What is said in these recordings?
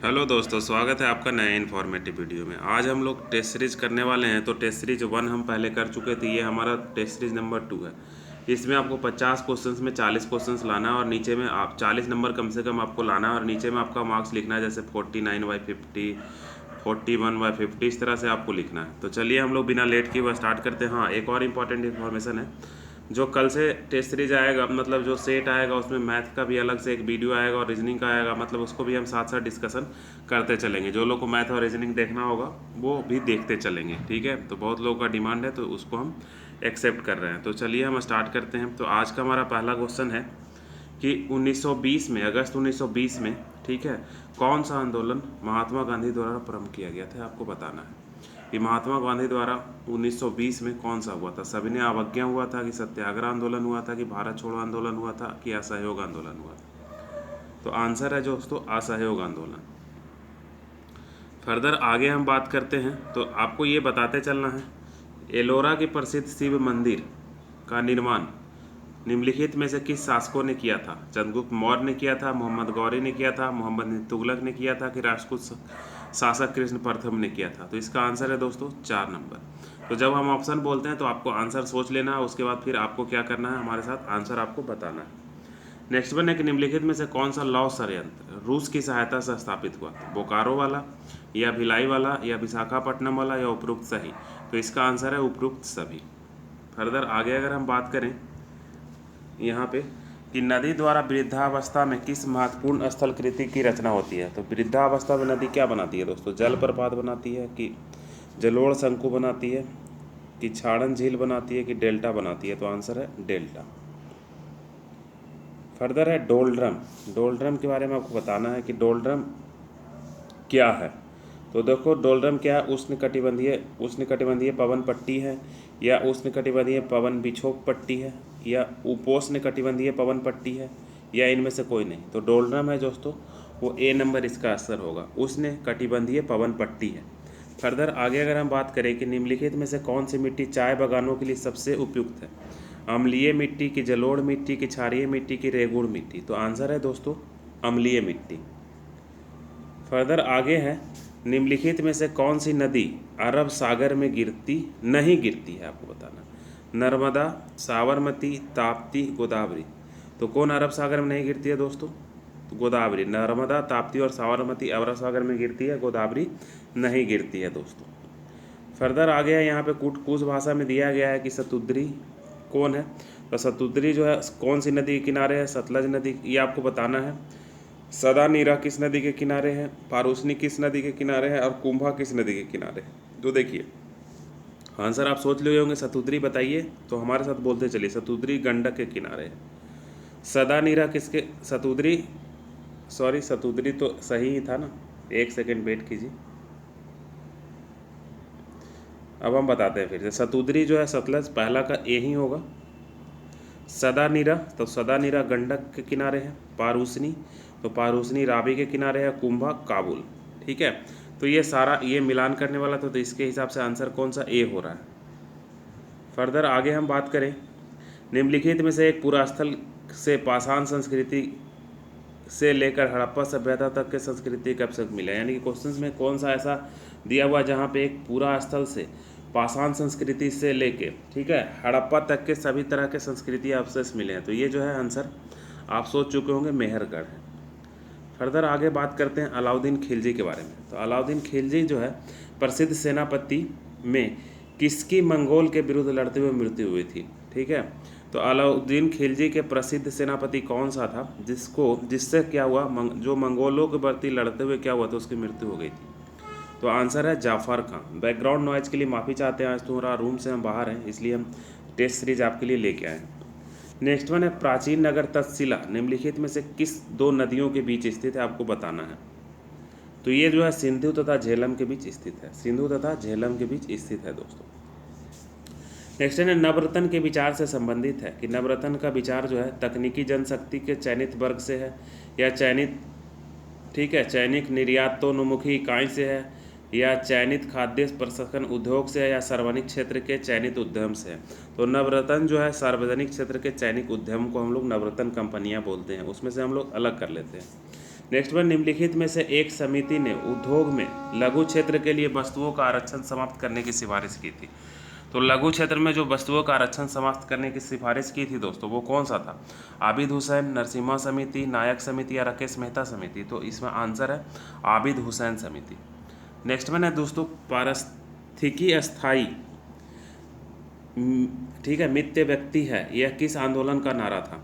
Hello दोस्तों, स्वागत है आपका नए इन्फॉर्मेटिव वीडियो में। आज हम लोग टेस्ट सीरीज करने वाले हैं। तो टेस्ट सीरीज 1 हम पहले कर चुके थे, ये हमारा टेस्ट सीरीज नंबर 2 है। इसमें आपको 50 क्वेश्चंस में 40 क्वेश्चंस लाना है और नीचे में आप 40 नंबर कम से कम आपको लाना है और नीचे में आपका मार्क्स लिखना है, जैसे 49/50, 41/50, इस तरह से आपको लिखना है। तो चलिए हम लोग बिना लेट किए हुए स्टार्ट करते हैं। हाँ, एक और इम्पॉर्टेंट इन्फॉर्मेशन है, जो कल से टेस्ट सीरीज आएगा, मतलब जो सेट आएगा उसमें मैथ का भी अलग से एक वीडियो आएगा और रीजनिंग का आएगा, मतलब उसको भी हम साथ साथ डिस्कशन करते चलेंगे। जो लोग को मैथ और रीजनिंग देखना होगा वो भी देखते चलेंगे, ठीक है। तो बहुत लोगों का डिमांड है तो उसको हम एक्सेप्ट कर रहे हैं। तो चलिए हम स्टार्ट करते हैं। तो आज का हमारा पहला क्वेश्चन है कि 1920 में, अगस्त 1920 में, ठीक है, कौन सा आंदोलन महात्मा गांधी द्वारा प्रारंभ किया गया था, आपको बताना है कि महात्मा गांधी द्वारा 1920 में कौन सा हुआ था। सविनय अवज्ञा हुआ था कि सत्याग्रह आंदोलन हुआ था कि भारत छोड़ो आंदोलन हुआ था कि असहयोग आंदोलन हुआ था। तो आंसर है दोस्तों असहयोग आंदोलन। फर्दर आगे हम बात करते हैं तो आपको ये बताते चलना है, एलोरा के प्रसिद्ध शिव मंदिर का निर्माण निम्नलिखित में से किस शासकों ने किया था। चंद्रगुप्त मौर्य ने किया था, मोहम्मद गौरी ने किया था, मोहम्मद तुगलक ने किया था कि राष्ट्रकूट शासक कृष्ण प्रथम ने किया था। तो इसका आंसर है दोस्तों 4 नंबर। तो जब हम ऑप्शन बोलते हैं तो आपको आंसर सोच लेना है, उसके बाद फिर आपको क्या करना है, हमारे साथ आंसर आपको बताना है। नेक्स्ट वन है कि निम्नलिखित में से कौन सा लौह षड्यंत्र रूस की सहायता से स्थापित हुआ था। बोकारो वाला, या भिलाई वाला, या विशाखापट्टनम वाला, या उपरोक्त सही। तो इसका आंसर है उपरोक्त सभी। फर्दर आगे अगर हम बात करें यहाँ पे कि नदी द्वारा वृद्धावस्था में किस महत्वपूर्ण स्थल कृति की रचना होती है। तो वृद्धावस्था में नदी क्या बनाती है दोस्तों, जलप्रपात बनाती है कि जलोढ़ शंकु बनाती है कि छाड़न झील बनाती है कि डेल्टा बनाती है। तो आंसर है डेल्टा। फर्दर है डोलड्रम। डोलड्रम के बारे में आपको बताना है कि डोलड्रम क्या है। तो देखो डोलड्रम क्या है, उष्णकटिबंधीय पवन पट्टी है, या उष्णकटिबंधीय पवन विक्षोभ पट्टी है, या उपोष्णकटिबंधीय पवन पट्टी है, या इनमें से कोई नहीं। तो डोलड्रम है दोस्तों, वो ए नंबर इसका आंसर होगा, उष्णकटिबंधीय पवन पट्टी है। फर्दर आगे अगर हम बात करें कि निम्नलिखित में से कौन सी मिट्टी चाय बागानों के लिए सबसे उपयुक्त है। अम्लीय मिट्टी की जलोढ़ मिट्टी की क्षारीय मिट्टी की रेगुड़ मिट्टी। तो आंसर है दोस्तों अम्लीय मिट्टी। फर्दर आगे है निम्नलिखित में से कौन सी नदी अरब सागर में नहीं गिरती है, आपको बताना। नर्मदा, साबरमती, ताप्ती, गोदावरी। तो कौन अरब सागर में नहीं गिरती है दोस्तों, तो गोदावरी। नर्मदा, ताप्ती और साबरमती अरब सागर में गिरती है, गोदावरी नहीं गिरती है दोस्तों। फर्दर आगे है यहाँ पे कुछ भाषा में दिया गया है कि सतुद्री कौन है। तो सतुद्री जो है कौन सी नदी के किनारे है, सतलज नदी, ये आपको बताना है। सदा नीरा किस नदी के किनारे है, पारूसनी किस नदी के किनारे है, और कुंभा किस नदी के किनारे है। तो देखिए आंसर आप सोच लिए होंगे, सतुद्री बताइए। तो हमारे साथ बोलते चलिए, सतुद्री गंडक के किनारे है। सदा नीरा किसके, सतुद्री तो सही ही था ना, एक सेकेंड वेट कीजिए। अब हम बताते हैं फिर से, सतुद्री जो है सतलज पहला का ए ही होगा। सदा नीरा, तो सदा नीरा गंडक के किनारे है। पारूसनी, तो पारूसनी रावी के किनारे है। कुंभा काबुल, ठीक है। तो ये सारा ये मिलान करने वाला था, तो इसके हिसाब से आंसर कौन सा ए हो रहा है। फर्दर आगे हम बात करें, निम्नलिखित में से एक पूरा स्थल से पाषाण संस्कृति से लेकर हड़प्पा सभ्यता तक के संस्कृति कब तक मिला। यानी कि क्वेश्चंस में कौन सा ऐसा दिया हुआ जहाँ पे एक पूरा स्थल से पाषाण संस्कृति से लेके, ठीक है, हड़प्पा तक के सभी तरह के संस्कृति अवशेष मिले हैं। तो ये जो है आंसर आप सोच चुके होंगे मेहरगढ़ है। फर्दर आगे बात करते हैं अलाउद्दीन खिलजी के बारे में। तो अलाउद्दीन खिलजी जो है प्रसिद्ध सेनापति में किसकी मंगोल के विरुद्ध लड़ते हुए मृत्यु हुई थी, ठीक है। तो अलाउद्दीन खिलजी के प्रसिद्ध सेनापति कौन सा था जिससे क्या हुआ, जो मंगोलों के प्रति लड़ते हुए क्या हुआ था, उसकी मृत्यु हो गई थी। तो आंसर है जाफर खान। बैकग्राउंड नॉइज के लिए माफ़ी चाहते हैं, आज थोड़ा रूम से हम बाहर हैं इसलिए हम टेस्ट सीरीज आपके लिए लेके आए हैं। नेक्स्ट वन है प्राचीन नगर तक्षशिला निम्नलिखित में से किस 2 नदियों के बीच स्थित है, आपको बताना है। तो ये जो है सिंधु तथा झेलम के बीच स्थित है, सिंधु तथा झेलम के बीच स्थित है दोस्तों। नेक्स्ट है नवरत्न के विचार से संबंधित है कि नवरत्न का विचार जो है तकनीकी जनशक्ति के चयनित वर्ग से है, या चयनित, ठीक है, चयनित निर्यातोन्मुखी इकाई से है, या चयनित खाद्य प्रसंस्करण उद्योग से है, या सार्वजनिक क्षेत्र के चयनित उद्यम से है। तो नवरत्न जो है सार्वजनिक क्षेत्र के चयनित उद्यम को हम लोग नवरत्न कंपनियां बोलते हैं, उसमें से हम लोग अलग कर लेते हैं। नेक्स्ट वन, निम्नलिखित में से एक समिति ने उद्योग में लघु क्षेत्र के लिए वस्तुओं का आरक्षण समाप्त करने की सिफारिश की थी। तो लघु क्षेत्र में जो वस्तुओं का आरक्षण समाप्त करने की सिफारिश की थी दोस्तों, वो कौन सा था? आबिद हुसैन, नरसिम्हा समिति, नायक समिति या राकेश मेहता समिति? तो इसमें आंसर है आबिद हुसैन समिति। नेक्स्ट वन है दोस्तों, पारिस्थितिकी अस्थाई ठीक है मित्य व्यक्ति है, यह किस आंदोलन का नारा था?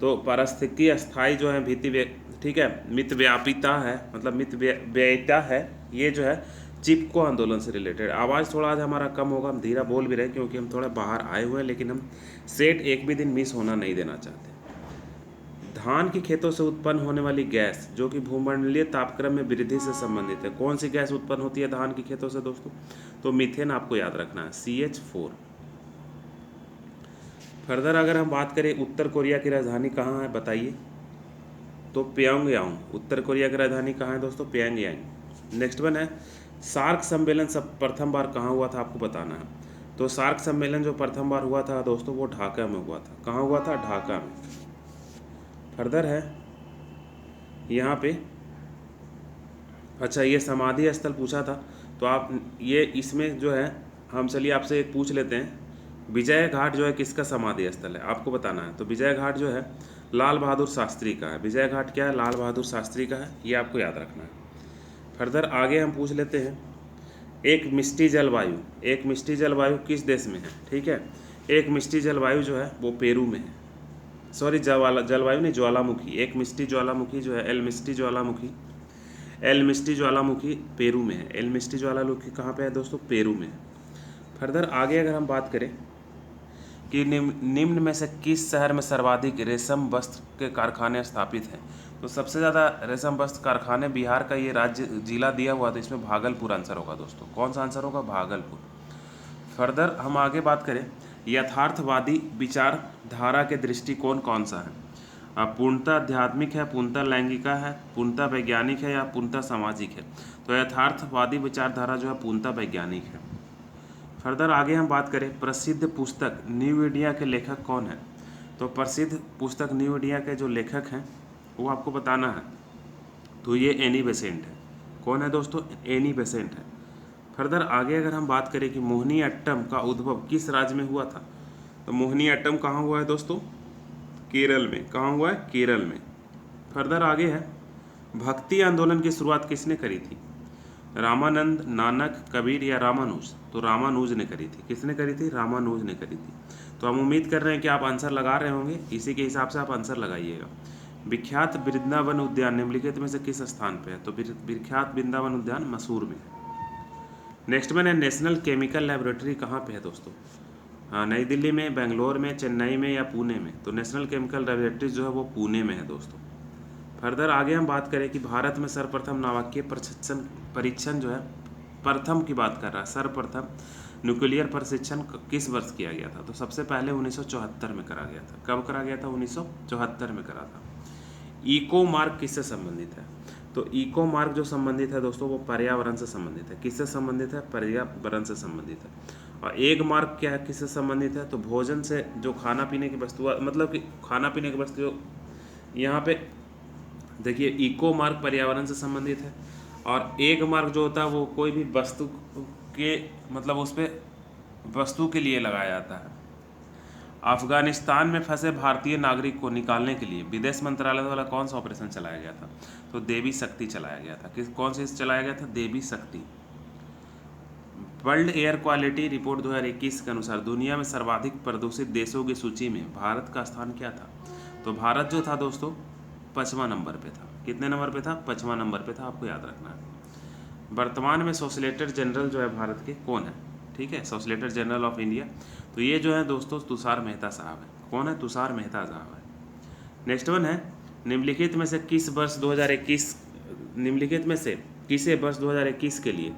तो पारिस्थितिकी अस्थाई जो है भीति ठीक है मित व्यापिता है, मतलब मित व्ययिता है, ये जो है चिपको आंदोलन से रिलेटेड। आवाज़ थोड़ा आज हमारा कम होगा, हम धीरा बोल भी रहे क्योंकि हम थोड़ा बाहर आए हुए हैं, लेकिन हम सेट एक भी दिन मिस होना नहीं देना चाहते। धान की खेतों से उत्पन्न होने वाली गैस जो कि भूमंडलीय तापक्रम में वृद्धि से संबंधित है, कौन सी गैस उत्पन्न होती है धान की खेतों से दोस्तों? तो मीथेन आपको याद रखना है, CH4। फर्दर अगर हम बात करें उत्तर कोरिया की राजधानी कहाँ है बताइए? तो प्योंगयांग। उत्तर कोरिया की राजधानी कहाँ है दोस्तों? प्योंगयांग। नेक्स्ट वन है, सार्क सम्मेलन सब प्रथम बार कहाँ हुआ था, आपको बताना है। तो सार्क सम्मेलन जो प्रथम बार हुआ था दोस्तों, वो ढाका में हुआ था। कहाँ हुआ था? ढाका में। फर्दर है यहाँ पे, अच्छा ये समाधि स्थल पूछा था, तो आप ये इसमें जो है हम चलिए आपसे एक पूछ लेते हैं, विजय घाट जो है किसका समाधि स्थल है, आपको बताना है। तो विजय घाट जो है लाल बहादुर शास्त्री का है। विजय घाट क्या है? लाल बहादुर शास्त्री का है, ये आपको याद रखना है। फर्दर आगे हम पूछ लेते हैं, एक मिष्टी जलवायु, एक मिष्टी जलवायु किस देश में है? ठीक है, एक मिष्टी जलवायु जो है वो पेरू में है। सॉरी जलवायु नहीं, ज्वालामुखी। एक मिष्टी ज्वालामुखी जो है एल मिष्टी ज्वालामुखी पेरू में है। एल मिष्टी ज्वालामुखी कहाँ पे है दोस्तों? पेरू में है। फर्दर आगे अगर हम बात करें कि निम्न में से किस शहर में सर्वाधिक रेशम वस्त्र के कारखाने स्थापित हैं? तो सबसे ज़्यादा रेशम वस्त्र कारखाने बिहार का ये राज्य जिला दिया हुआ, तो इसमें भागलपुर आंसर होगा दोस्तों। कौन सा आंसर होगा? भागलपुर। फर्दर हम आगे बात करें, यथार्थवादी विचारधारा के दृष्टिकोण कौन सा है? पूर्णतः आध्यात्मिक है, पूर्णतः लैंगिका है, पूर्णतः वैज्ञानिक है या पूर्णतः सामाजिक है? तो यथार्थवादी विचारधारा जो है पूर्णतः वैज्ञानिक है। फर्दर आगे हम बात करें, प्रसिद्ध पुस्तक न्यू इंडिया के लेखक कौन है? तो प्रसिद्ध पुस्तक न्यू इंडिया के जो लेखक हैं वो आपको बताना है। तो ये एनी बेसेंट है। कौन है दोस्तों? एनी बेसेंट है। फर्दर आगे अगर हम बात करें कि मोहिनी अट्टम का उद्भव किस राज्य में हुआ था? तो मोहिनी अट्टम कहाँ हुआ है दोस्तों? केरल में। कहाँ हुआ है? केरल में। फर्दर आगे है, भक्ति आंदोलन की शुरुआत किसने करी थी? रामानंद, नानक, कबीर या रामानुज? तो रामानुज ने करी थी। किसने करी थी? रामानुज ने करी थी। तो हम उम्मीद कर रहे हैं कि आप आंसर लगा रहे होंगे, इसी के हिसाब से आप आंसर लगाइएगा। विख्यात वृंदावन उद्यान निम्नलिखित में से किस स्थान पे है? तो विख्यात वृंदावन उद्यान मैसूर में है। नेक्स्ट में है, नेशनल केमिकल लेबोरेटरी कहाँ पे है दोस्तों? हाँ, नई दिल्ली में, बेंगलोर में, चेन्नई में या पुणे में? तो नेशनल केमिकल लेबोरेटरी जो है वो पुणे में है दोस्तों। फर्दर आगे हम बात करें कि भारत में सर्वप्रथम नाभिकीय परीक्षण जो है, प्रथम की बात कर रहा है, सर्वप्रथम न्यूक्लियर परीक्षण किस वर्ष किया गया था? तो सबसे पहले 1974 में करा गया था। कब करा गया था? 1974 में करा था। इको मार्क किससे संबंधित है? तो इको मार्क जो संबंधित है दोस्तों वो पर्यावरण से संबंधित है। किससे संबंधित है? पर्यावरण से संबंधित है। और एग मार्क क्या है, किससे संबंधित है? तो भोजन से जो खाना पीने की वस्तु, मतलब कि खाना पीने की वस्तु, यहाँ पे देखिए इको मार्क पर्यावरण से संबंधित है, और एग मार्क जो होता है वो कोई भी वस्तु के, मतलब उस पर वस्तु के लिए लगाया जाता है। अफगानिस्तान में फंसे भारतीय नागरिक को निकालने के लिए विदेश मंत्रालय द्वारा कौन सा ऑपरेशन चलाया गया था? तो देवी शक्ति चलाया गया था। कौन से चलाया गया था? देवी शक्ति। वर्ल्ड एयर क्वालिटी रिपोर्ट 2021 के अनुसार दुनिया में सर्वाधिक प्रदूषित देशों की सूची में भारत का स्थान क्या था? तो भारत जो था दोस्तों 5वां नंबर पे था। कितने नंबर पे था? 5वां नंबर पे था, आपको याद रखना है। वर्तमान में सोलिसिटर जनरल जो है भारत के कौन है? ठीक है, सोलिसिटर जनरल ऑफ इंडिया, तो ये जो है दोस्तों तुषार मेहता साहब है। कौन है? तुषार मेहता साहब है। नेक्स्ट वन है, निम्नलिखित में से किस वर्ष 2021 निम्नलिखित में से किसे वर्ष 2021 के लिए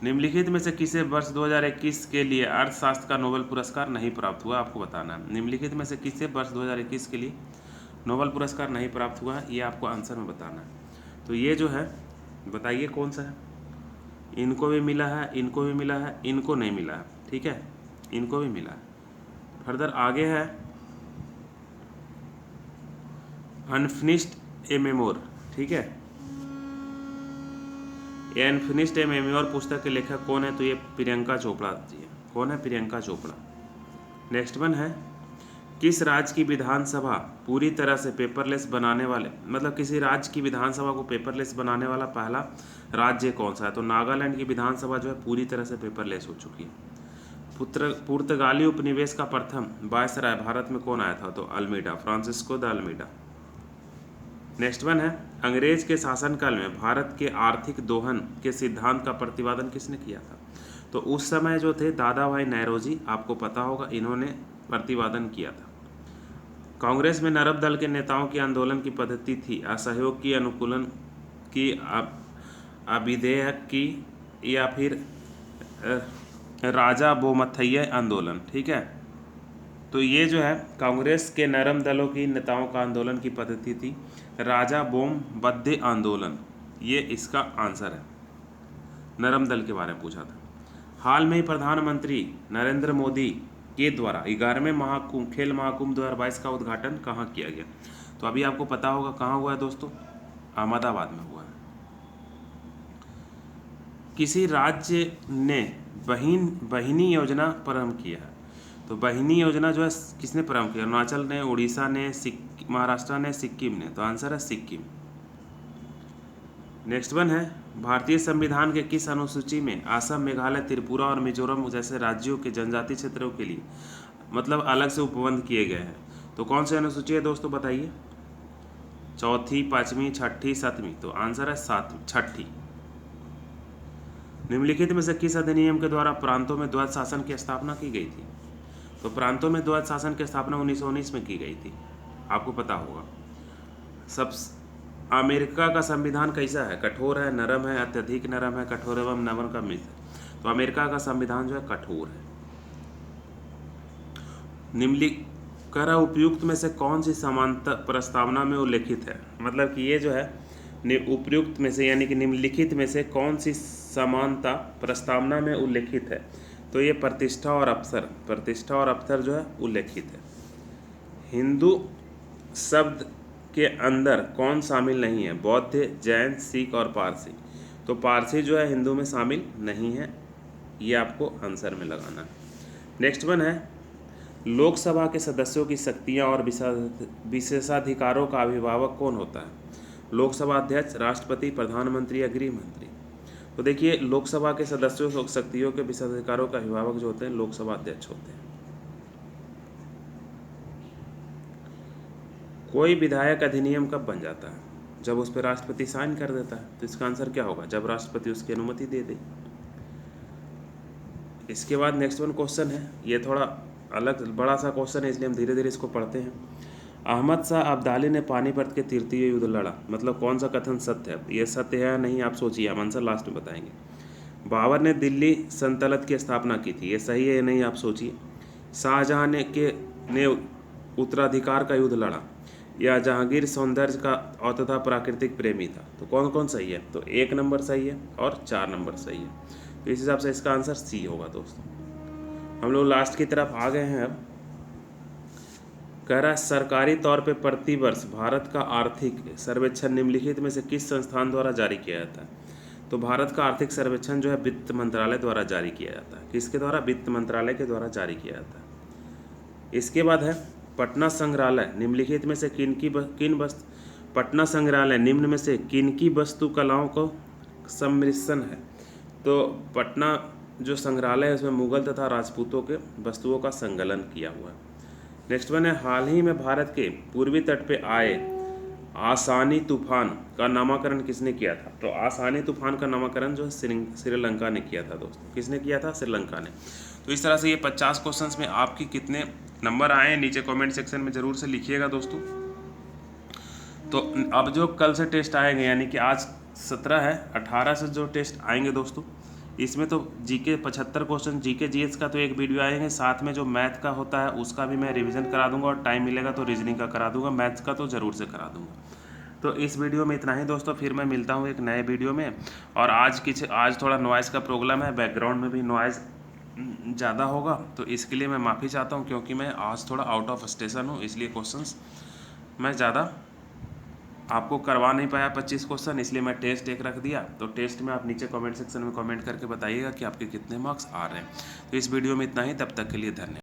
निम्नलिखित में से किसे वर्ष 2021 के लिए अर्थशास्त्र का नोबेल पुरस्कार नहीं प्राप्त हुआ? आपको बताना है। निम्नलिखित में से किसे वर्ष 2021 के लिए नोबेल पुरस्कार नहीं प्राप्त हुआ है, ये आपको आंसर में बताना है। तो ये जो है बताइए कौन सा है? इनको भी मिला है, इनको भी मिला है, इनको नहीं मिला है। ठीक है, इनको भी मिला है। फर्दर आगे है अनफिनिश्ड ए मेमोर, ठीक है। ये अनफिनिश्ड ए मेमोर पुस्तक के लेखक कौन है? तो ये प्रियंका चोपड़ा जी है। कौन है? प्रियंका चोपड़ा। नेक्स्ट वन है किस राज्य की विधानसभा पूरी तरह से पेपरलेस बनाने वाले, मतलब किसी राज्य की विधानसभा को पेपरलेस बनाने वाला पहला राज्य कौन सा है? तो नागालैंड की विधानसभा जो है पूरी तरह से पेपरलेस हो चुकी है। पुर्तगाली उपनिवेश का प्रथम वायसराय भारत में कौन आया था? तो Almeida, Francisco de Almeida. Next one है अंग्रेज के शासनकाल में भारत के आर्थिक दोहन के सिद्धांत का प्रतिपादन किसने किया था? तो उस समय जो थे दादा भाई नौरोजी, आपको पता होगा, इन्होंने प्रतिपादन किया था। कांग्रेस में नरम दल के नेताओं की आंदोलन की पद्धति थी असहयोग की, अनुकूलन की, अविधेयक की, या फिर राजा बोमथैया आंदोलन, ठीक है। तो ये जो है कांग्रेस के नरम दलों की नेताओं का आंदोलन की पद्धति थी राजा बोमबद्दे आंदोलन, ये इसका आंसर है। नरम दल के बारे में पूछा था। हाल में ही प्रधानमंत्री नरेंद्र मोदी के द्वारा 11वें महाकुंभ खेल महाकुंभ 2022 का उद्घाटन कहाँ किया गया? तो अभी आपको पता होगा कहाँ हुआ है दोस्तों, अहमदाबाद में हुआ है। किसी राज्य ने बहिनी योजना प्रारंभ किया है? तो बहिनी योजना जो है किसने प्रारंभ किया? अरुणाचल ने, उड़ीसा ने, महाराष्ट्र ने, सिक्किम ने। तो आंसर है सिक्किम। नेक्स्ट वन है भारतीय संविधान के किस अनुसूची में असम, मेघालय, त्रिपुरा और मिजोरम जैसे राज्यों के जनजातीय क्षेत्रों के लिए मतलब अलग से उपबंध किए गए हैं? तो कौन सी अनुसूची है दोस्तों बताइए? चौथी, पांचवी, छठी, सातवीं? तो आंसर है छठी। निम्नलिखित में से किस अधिनियम के द्वारा प्रांतों में द्वैध शासन की स्थापना की गई थी? तो प्रांतों में द्वैध शासन की स्थापना 1919 में की गई थी, आपको पता होगा। सब अमेरिका का संविधान कैसा है? कठोर है, नरम है, अत्यधिक नरम है, कठोर एवं नरम का मिश्र? तो अमेरिका का संविधान जो है कठोर है। निम्नलिखित उपयुक्त में से कौन सी समानता प्रस्तावना में उल्लेखित है? मतलब कि ये जो है उपयुक्त में से यानी कि निम्नलिखित में से कौन सी समानता प्रस्तावना में उल्लेखित है? तो ये प्रतिष्ठा और अवसर जो है उल्लेखित है। हिंदू शब्द के अंदर कौन शामिल नहीं है? बौद्ध, जैन, सिख और पारसी? तो पारसी जो है हिंदू में शामिल नहीं है, ये आपको आंसर में लगाना है। नेक्स्ट वन है लोकसभा के सदस्यों की शक्तियां और विशेषाधिकारों का अभिभावक कौन होता है? लोकसभा अध्यक्ष, राष्ट्रपति, प्रधानमंत्री या गृह मंत्री? तो देखिए लोकसभा के सदस्यों की शक्तियों के विशेषाधिकारों का अभिभावक जो होते हैं लोकसभा अध्यक्ष होते हैं। कोई विधायक अधिनियम कब बन जाता है? जब उस पर राष्ट्रपति साइन कर देता है। तो इसका आंसर क्या होगा? जब राष्ट्रपति उसकी अनुमति दे दे। इसके बाद नेक्स्ट वन क्वेश्चन है, ये थोड़ा अलग बड़ा सा क्वेश्चन है इसलिए हम धीरे धीरे इसको पढ़ते हैं। अहमद शाह अब्दाली ने पानीपत के तृतीय युद्ध लड़ा, मतलब कौन सा कथन सत्य है? ये सत्य है या नहीं आप सोचिए, हम आंसर लास्ट में बताएंगे। बाबर ने दिल्ली सल्तनत की स्थापना की थी, ये सही है या नहीं आप सोचिए। शाहजहां ने उत्तराधिकार का युद्ध लड़ा, या जहांगीर सौंदर्य का और तथा प्राकृतिक प्रेमी था? तो कौन कौन सही है? तो 1 नंबर सही है और 4 नंबर सही है। तो इस हिसाब से इसका आंसर सी होगा दोस्तों। हम लोग लास्ट की तरफ आ गए हैं। अब कह रहा है सरकारी तौर पे प्रतिवर्ष भारत का आर्थिक सर्वेक्षण निम्नलिखित में से किस संस्थान द्वारा जारी किया जाता है? तो भारत का आर्थिक सर्वेक्षण जो है वित्त मंत्रालय द्वारा जारी किया जाता है। किसके द्वारा? वित्त मंत्रालय के द्वारा जारी किया जाता है। इसके बाद है पटना संग्रहालय निम्नलिखित में से पटना संग्रहालय निम्न में से किन की वस्तु कलाओं को सम्मिश्रण है? तो पटना जो संग्रहालय है उसमें मुगल तथा राजपूतों के वस्तुओं का संकलन किया हुआ है। नेक्स्ट वन है हाल ही में भारत के पूर्वी तट पे आए आसानी तूफान का नामकरण किसने किया था? तो आसानी तूफान का नामकरण जो है श्रीलंका ने किया था दोस्तों। किसने किया था? श्रीलंका ने। तो इस तरह से ये 50 क्वेश्चंस में आपकी कितने नंबर आए नीचे कमेंट सेक्शन में ज़रूर से लिखिएगा दोस्तों। तो अब जो कल से टेस्ट आएंगे यानी कि आज 17 है, 18 से जो टेस्ट आएंगे दोस्तों, इसमें तो जीके 75 क्वेश्चन जीके जीएस का तो एक वीडियो आएंगे, साथ में जो मैथ का होता है उसका भी मैं रिवीजन करा दूंगा और टाइम मिलेगा तो रीजनिंग का करा दूंगा, मैथ्स का तो ज़रूर से करा दूंगा। तो इस वीडियो में इतना ही दोस्तों, फिर मैं मिलता हूँ एक नए वीडियो में। और आज थोड़ा नॉइज़ का प्रॉब्लम है, बैकग्राउंड में भी नॉइज़ ज़्यादा होगा, तो इसके लिए मैं माफ़ी चाहता हूँ, क्योंकि मैं आज थोड़ा आउट ऑफ स्टेशन हूँ, इसलिए क्वेश्चंस मैं ज़्यादा आपको करवा नहीं पाया 25 क्वेश्चन, इसलिए मैं टेस्ट एक रख दिया। तो टेस्ट में आप नीचे कमेंट सेक्शन में कमेंट करके बताइएगा कि आपके कितने मार्क्स आ रहे हैं। तो इस वीडियो में इतना ही, तब तक के लिए धन्यवाद।